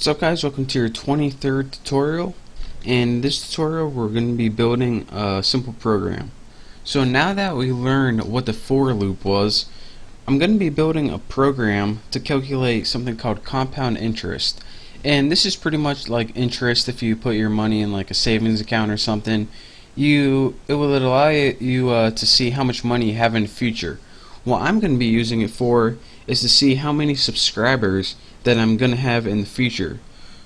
What's up guys, welcome to your 23rd tutorial. In this tutorial we're going to be building a simple program. So now that we learned what the for loop was, I'm going to be building a program to calculate something called compound interest. And this is pretty much like interest if you put your money in like a savings account or something. It will allow you to see how much money you have in the future. What I'm going to be using it for is to see how many subscribers that I'm going to have in the future.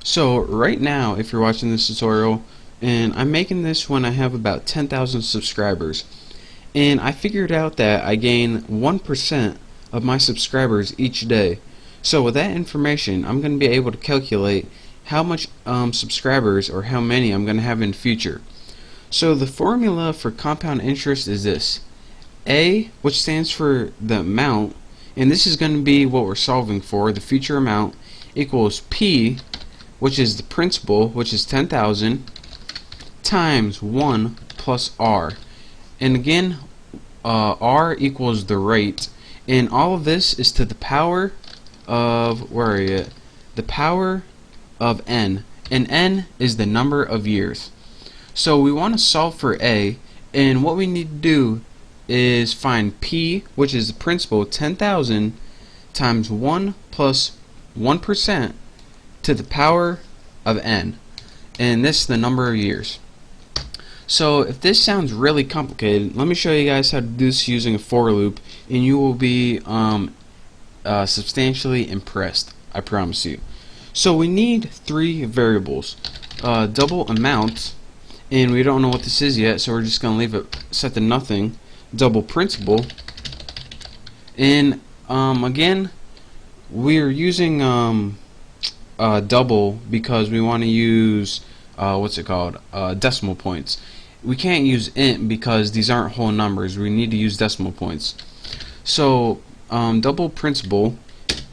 So right now, if you're watching this tutorial, and I'm making this when I have about 10,000 subscribers, and I figured out that I gain 1% of my subscribers each day. So with that information, I'm going to be able to calculate how much subscribers or how many I'm going to have in the future. So the formula for compound interest is this: A, which stands for the amount, and this is going to be what we're solving for, the future amount, equals P, which is the principal, which is 10,000, times 1 plus R. And again, R equals the rate, and all of this is to the power of, where are you? The power of n, and n is the number of years. So we want to solve for A, and what we need to do is find P, which is the principal, 10,000 times 1 plus 1% to the power of n, and this is the number of years. So if this sounds really complicated, let me show you guys how to do this using a for loop, and you will be substantially impressed, I promise you. So we need three variables: double amount, and we don't know what this is yet, so we're just going to leave it set to nothing. Double principal, and again, we're using double because we want to use decimal points. We can't use int because these aren't whole numbers. We need to use decimal points. So double principal,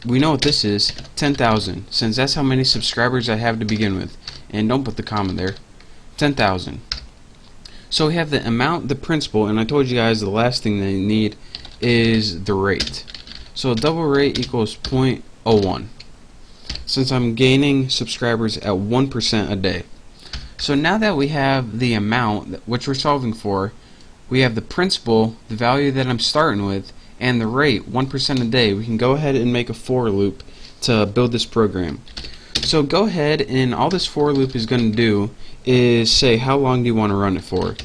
we know what this is, 10,000, since that's how many subscribers I have to begin with. And don't put the comma there. 10,000. So we have the amount, the principal, and I told you guys the last thing they need is the rate. So double rate equals 0.01, since I'm gaining subscribers at 1% a day. So now that we have the amount, which we're solving for, we have the principal, the value that I'm starting with, and the rate, 1% a day, we can go ahead and make a for loop to build this program. So go ahead, and all this for loop is going to do is say how long do you want to run it for.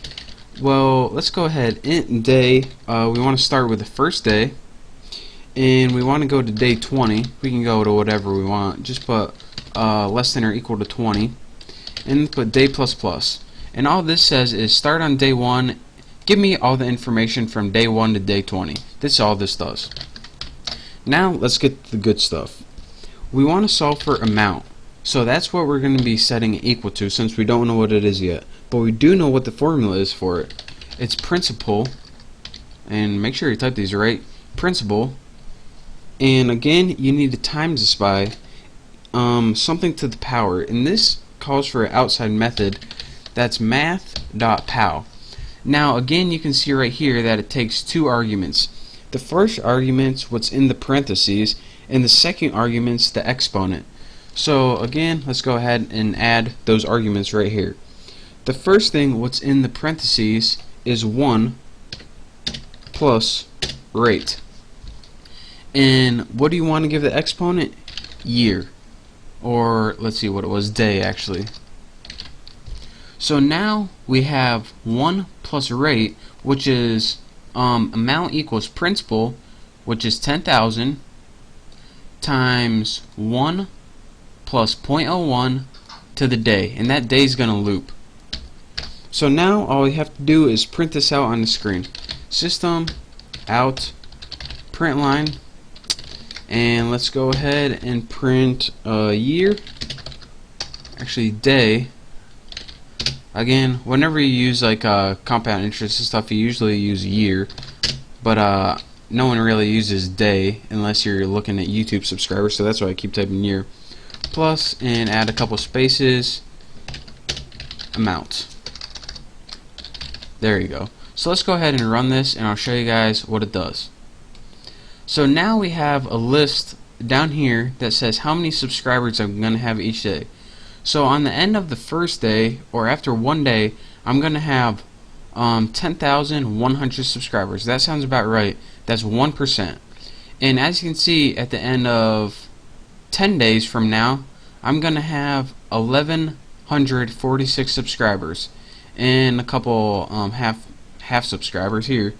Well, let's go ahead. Int day, we want to start with the first day, and we want to go to day 20. We can go to whatever we want, just put less than or equal to 20, and put day plus plus. And all this says is start on day 1, give me all the information from day 1 to day 20. That's all this does. Now let's get to the good stuff. We want to solve for amount, so that's what we're going to be setting it equal to, since we don't know what it is yet, but we do know what the formula is for it. It's principal, and make sure you type these right, principal, and again you need to times this by something to the power, and this calls for an outside method that's math.pow. Now again, you can see right here that it takes two arguments. The first argument's what's in the parentheses, and the second argument's the exponent. So again, let's go ahead and add those arguments right here. The first thing, what's in the parentheses, is 1 plus rate. And what do you want to give the exponent? Year. Or let's see what it was, day actually. So now we have 1 plus rate, which is amount equals principal, which is 10,000, times 1 plus 0.01 to the day, and that day is going to loop. So now all we have to do is print this out on the screen. System out print line, and let's go ahead and print year, actually day. Again, whenever you use like compound interest and stuff, you usually use year, but no one really uses day unless you're looking at YouTube subscribers, so that's why I keep typing year. Plus, and add a couple spaces, amount. There you go. So let's go ahead and run this, and I'll show you guys what it does. So now we have a list down here that says how many subscribers I'm going to have each day. So on the end of the first day, or after one day, I'm going to have 10,100 subscribers. That sounds about right. That's 1%. And as you can see, at the end of 10 days from now, I'm going to have 1,146 subscribers and a couple half subscribers here.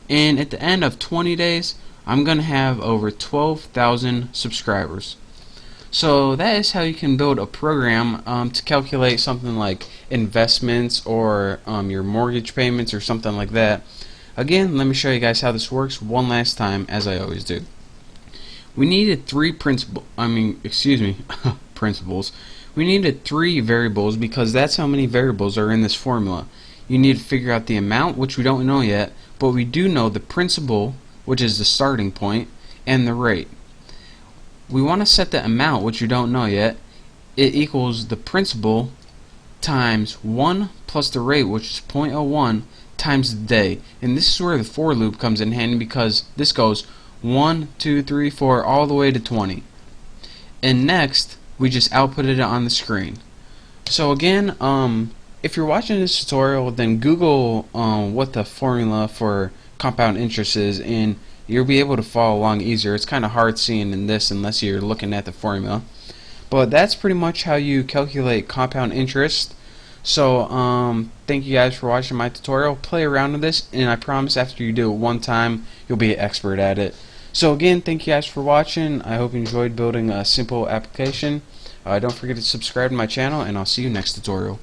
And at the end of 20 days, I'm going to have over 12,000 subscribers. So that is how you can build a program to calculate something like investments or your mortgage payments or something like that. Again, let me show you guys how this works one last time, as I always do. We needed principles. We needed 3 variables because that's how many variables are in this formula. You need to figure out the amount, which we don't know yet, but we do know the principal, which is the starting point, and the rate. We want to set the amount, which you don't know yet. It equals the principal times 1 plus the rate, which is 0.01, times the day. And this is where the for loop comes in handy, because this goes 1, 2, 3, 4 all the way to 20. And next, we just outputted it on the screen. So again, if you're watching this tutorial, then Google what the formula for compound interest is, and you'll be able to follow along easier. It's kind of hard seeing in this unless you're looking at the formula. But that's pretty much how you calculate compound interest. So thank you guys for watching my tutorial. Play around with this, and I promise after you do it one time, you'll be an expert at it. So again, thank you guys for watching. I hope you enjoyed building a simple application. Don't forget to subscribe to my channel, and I'll see you next tutorial.